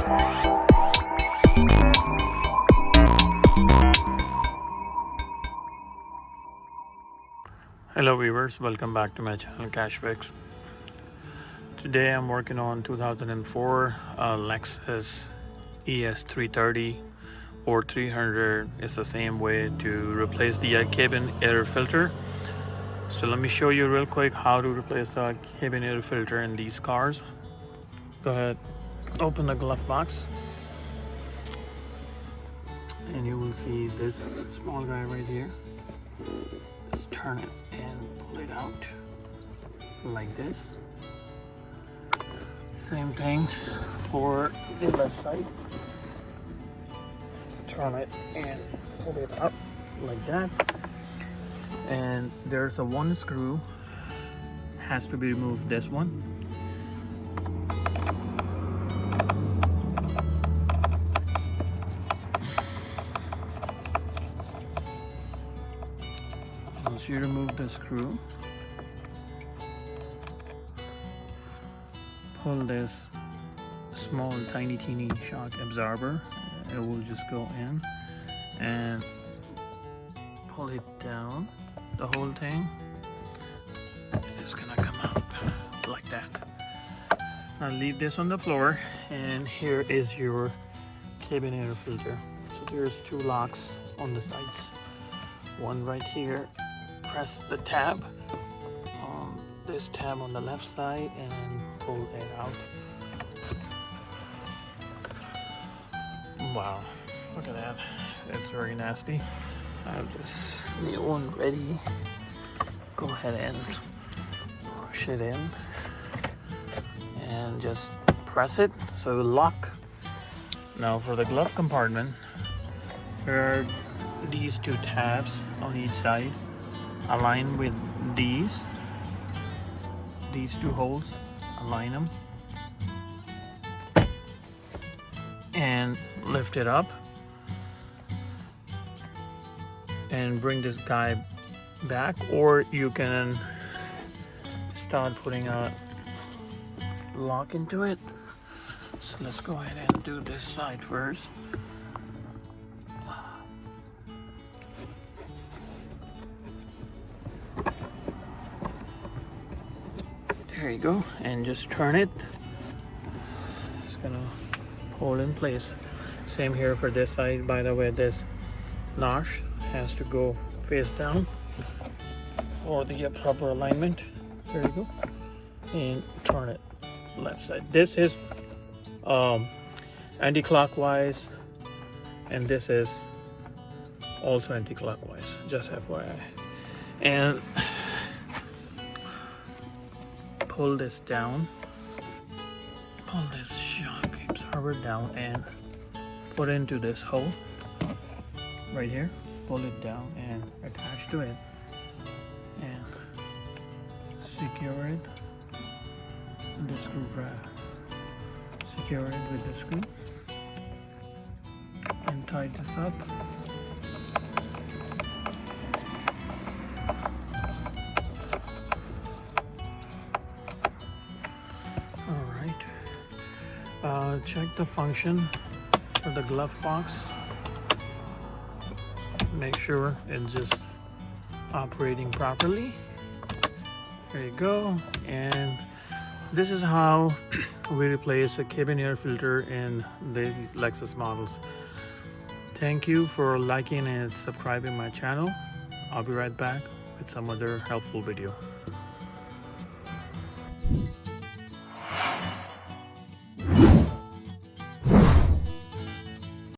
Hello viewers, welcome back to my channel Cash Fix. Today I'm working on 2004 Lexus ES330 or 300. It's the same way to replace the cabin air filter. So let me show you real quick how to replace the cabin air filter in these cars. Go ahead, open the glove box and you will see this small guy right here. Just turn it and pull it out like this. Same thing for the left side. Turn it and pull it up like that. And there's a one screw has to be removed, this one. Once you remove the screw, pull this small tiny teeny shock absorber. It will just go in and pull it down. The whole thing is gonna come out like that. I'll leave this on the floor, and here is your cabin air filter. So there's two locks on the sides. One right here. Press the tab on this tab on the left side and pull it out. Wow, look at that. It's very nasty. I have this new one ready. Go ahead and push it in and just press it so it will lock. Now for the glove compartment, there are these two tabs on each side. Align with these two holes, align them and lift it up and bring this guy back, or you can start putting a lock into it. So let's go ahead and do this side first. There you go, and just turn it. It's gonna hold in place. Same here for this side. By the way, this notch has to go face down for the proper alignment. There you go, and turn it left side. This is anti-clockwise, and this is also anti-clockwise, just FYI. And pull this down, pull this shock absorber down and put into this hole right here. Pull it down and attach to it and secure it with the screwdriver. Secure it with the screw and tie this up. Check the function for the glove box. Make sure it's just operating properly. There you go. And this is how we replace a cabin air filter in these Lexus models. Thank you for liking and subscribing my channel. I'll be right back with some other helpful video.